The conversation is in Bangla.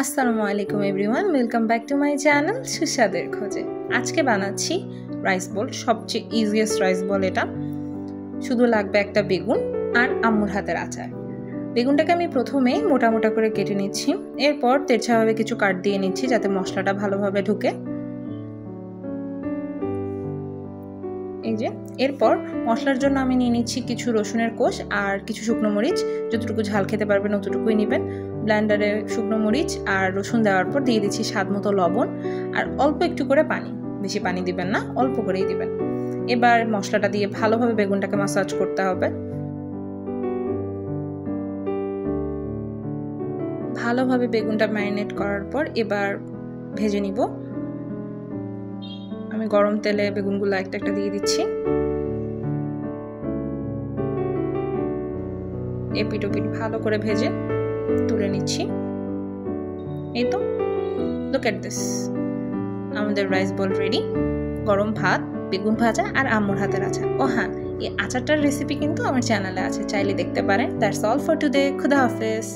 আসসালামু আলাইকুম everyone, welcome back to my channel সুস্বাদের খোঁজে। আজকে বানাচ্ছি রাইস বল, সবচেয়ে ইজিয়েস্ট রাইস বল এটা। শুধু লাগবে একটা বেগুন আর আম্মুর হাতের আচার। বেগুনটাকে আমি প্রথমে মোটা মোটা করে কেটে নিচ্ছি, এরপর তেরছাভাবে কিছু কাট দিয়ে নিচ্ছি যাতে মশলাটা ভালোভাবে ঢুকে। এই যে এরপর মশলার জন্য আমি নিয়ে নিচ্ছি কিছু রসুনের কোষ আর কিছু শুকনো মরিচ। যতটুকু ঝাল খেতে পারবেন অতটুকুই নেবেন। ব্লেন্ডারে শুকনো মরিচ আর রসুন দেওয়ার পর দিয়ে দিচ্ছি স্বাদ মতো লবণ আর অল্প একটু করে পানি। বেশি পানি দিবেন না, অল্প করেই দিবেন। এবার মশলাটা দিয়ে ভালোভাবে বেগুনটাকে মাসাজ করতে হবে। ভালোভাবে বেগুনটা ম্যারিনেট করার পর এবার ভেজে নিব। আমি গরম তেলে বেগুনগুলো একটা একটা দিয়ে দিচ্ছি। এপিট ওপিট ভালো করে ভেজে তুলে নিচ্ছি। এই তো, লুক এট দিস, আমাদের রাইস বল রেডি। গরম ভাত, বেগুন ভাজা আর আম্মুর হাতের আচার। ও হ্যাঁ, এই আচারটার রেসিপি কিন্তু আমার চ্যানেলে আছে, চাইলে দেখতে পারেন। That's all for today. খুদা হাফেজ।